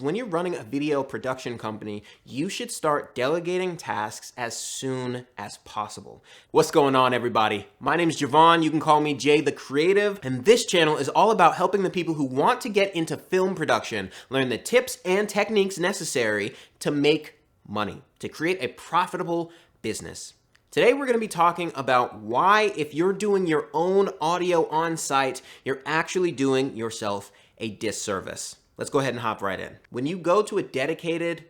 When you're running a video production company, you should start delegating tasks as soon as possible. What's going on, everybody? My name is Javon. You can call me Jay the Creative, and this channel is all about helping the people who want to get into film production learn the tips and techniques necessary to make money, to create a profitable business. Today, we're going to be talking about why, if you're doing your own audio on site, you're actually doing yourself a disservice. Let's go ahead and hop right in. When you go to a dedicated,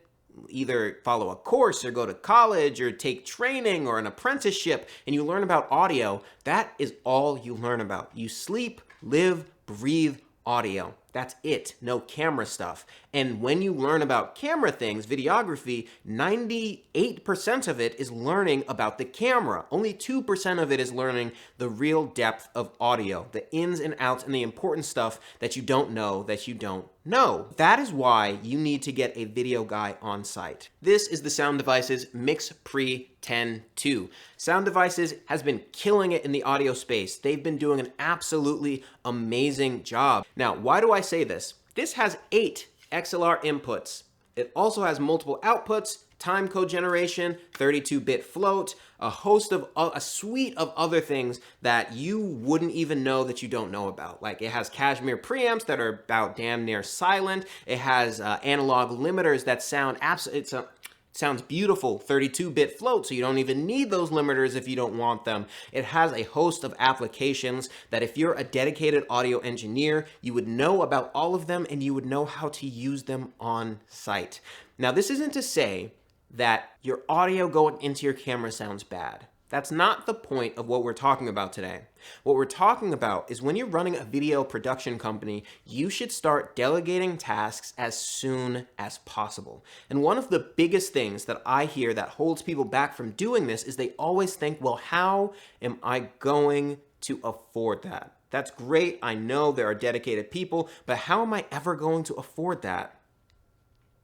either follow a course or go to college or take training or an apprenticeship and you learn about audio, that is all you learn about. You sleep, live, breathe audio. That's it. No camera stuff. And when you learn about camera things, videography, 98% of it is learning about the camera. Only 2% of it is learning the real depth of audio, the ins and outs and the important stuff that you don't know that you don't know. That is why you need to get a video guy on site. This is the Sound Devices Mix Pre 10.2. Sound Devices has been killing it in the audio space. They've been doing an absolutely amazing job. Now, why do I say this? This has 8 XLR inputs. It also has multiple outputs, time code generation, 32-bit float, a suite of other things that you wouldn't even know that you don't know about. Like, it has Cashmere preamps that are about damn near silent. It has analog limiters that sounds beautiful, 32-bit float, so you don't even need those limiters if you don't want them. It has a host of applications that if you're a dedicated audio engineer, you would know about all of them and you would know how to use them on site. Now, this isn't to say that your audio going into your camera sounds bad. That's not the point of what we're talking about today. What we're talking about is when you're running a video production company, you should start delegating tasks as soon as possible. And one of the biggest things that I hear that holds people back from doing this is they always think, well, how am I going to afford that? That's great. I know there are dedicated people, but how am I ever going to afford that?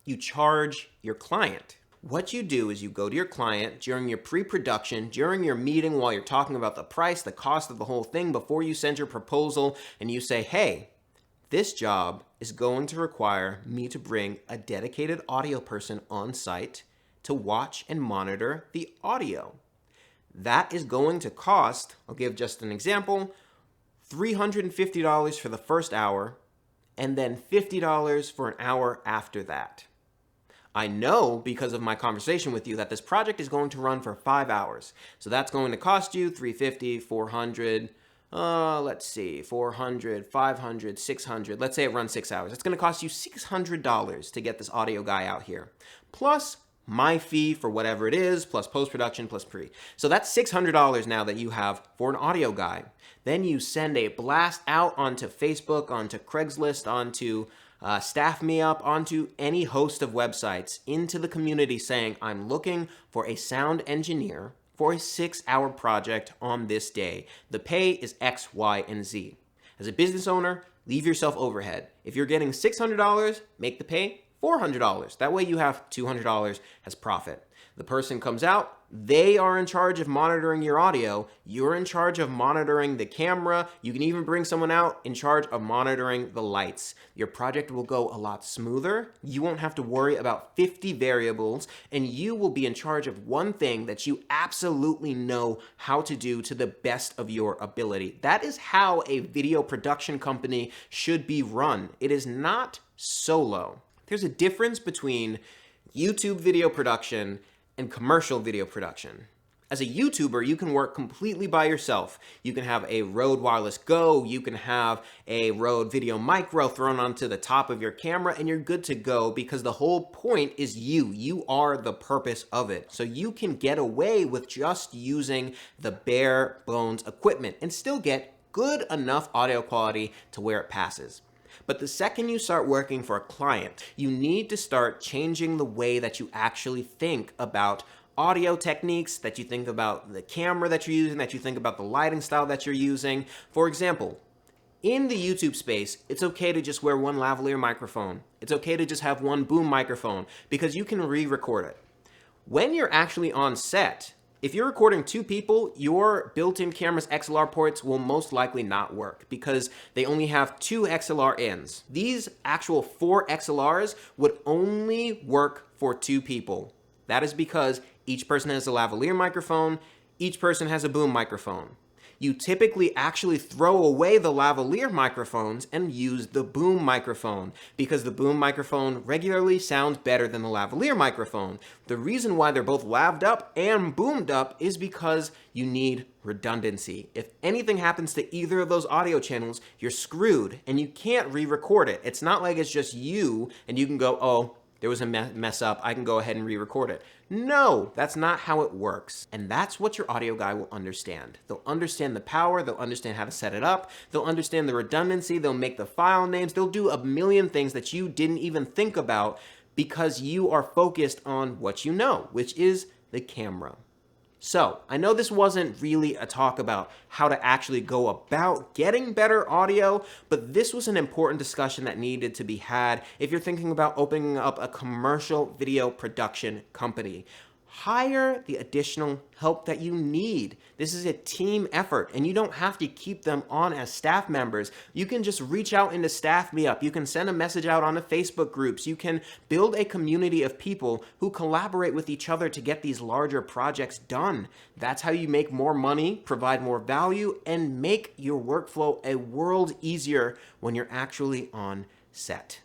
You charge your client. What you do is you go to your client during your pre-production, during your meeting while you're talking about the price, the cost of the whole thing, before you send your proposal, and you say, hey, this job is going to require me to bring a dedicated audio person on site to watch and monitor the audio. That is going to cost, I'll give just an example, $350 for the first hour, and then $50 for an hour after that. I know because of my conversation with you that this project is going to run for 5 hours. So that's going to cost you $350, $400, let's see, $400, $500, $600. Let's say it runs 6 hours. It's going to cost you $600 to get this audio guy out here. Plus my fee for whatever it is, plus post-production, plus pre. So that's $600 now that you have for an audio guy. Then you send a blast out onto Facebook, onto Craigslist, onto Staff Me Up, onto any host of websites into the community saying, I'm looking for a sound engineer for a 6-hour project on this day. The pay is X, Y, and Z. As a business owner, leave yourself overhead. If you're getting $600, make the pay $400. That way you have $200 as profit. The person comes out, they are in charge of monitoring your audio. You're in charge of monitoring the camera. You can even bring someone out in charge of monitoring the lights. Your project will go a lot smoother. You won't have to worry about 50 variables, and you will be in charge of one thing that you absolutely know how to do to the best of your ability. That is how a video production company should be run. It is not solo. There's a difference between YouTube video production and commercial video production. As a YouTuber, you can work completely by yourself. You can have a Rode Wireless Go, you can have a Rode Video Micro thrown onto the top of your camera, and you're good to go because the whole point is you. You are the purpose of it. So you can get away with just using the bare bones equipment and still get good enough audio quality to where it passes. But the second you start working for a client, you need to start changing the way that you actually think about audio techniques, that you think about the camera that you're using, that you think about the lighting style that you're using. For example, in the YouTube space, it's okay to just wear one lavalier microphone. It's okay to just have one boom microphone because you can re-record it. When you're actually on set, If you're recording 2 people, your built-in camera's XLR ports will most likely not work because they only have 2 XLR ins. These actual 4 XLRs would only work for 2 people. That is because each person has a lavalier microphone, each person has a boom microphone. You typically actually throw away the lavalier microphones and use the boom microphone because the boom microphone regularly sounds better than the lavalier microphone. The reason why they're both laved up and boomed up is because you need redundancy. If anything happens to either of those audio channels, you're screwed and you can't re-record it. It's not like it's just you and you can go, oh, there was a mess up, I can go ahead and re-record it. No, that's not how it works. And that's what your audio guy will understand. They'll understand the power, they'll understand how to set it up, they'll understand the redundancy, they'll make the file names, they'll do a million things that you didn't even think about because you are focused on what you know, which is the camera. So, I know this wasn't really a talk about how to actually go about getting better audio, but this was an important discussion that needed to be had if you're thinking about opening up a commercial video production company. Hire the additional help that you need. This is a team effort, and you don't have to keep them on as staff members. You can just reach out into Staff Me Up. You can send a message out on the Facebook groups. You can build a community of people who collaborate with each other to get these larger projects done. That's how you make more money, provide more value, and make your workflow a world easier when you're actually on set.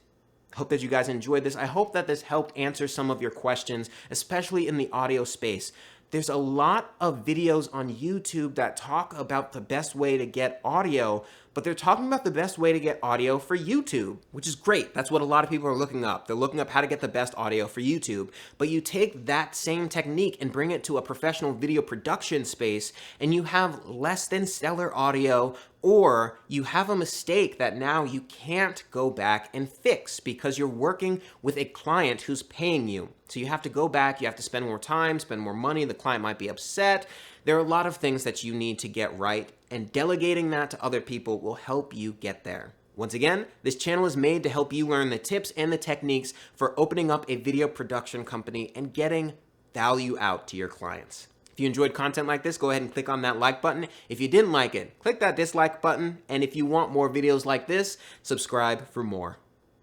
Hope that you guys enjoyed this. I hope that this helped answer some of your questions, especially in the audio space. There's a lot of videos on YouTube that talk about the best way to get audio, but they're talking about the best way to get audio for YouTube, which is great. That's what a lot of people are looking up. They're looking up how to get the best audio for YouTube. But you take that same technique and bring it to a professional video production space, and you have less than stellar audio, or you have a mistake that now you can't go back and fix because you're working with a client who's paying you. So you have to go back, you have to spend more time, spend more money, the client might be upset. There are a lot of things that you need to get right, and delegating that to other people will help you get there. Once again, this channel is made to help you learn the tips and the techniques for opening up a video production company and getting value out to your clients. If you enjoyed content like this, go ahead and click on that like button. If you didn't like it, click that dislike button. And if you want more videos like this, subscribe for more.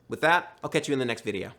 With that, I'll catch you in the next video.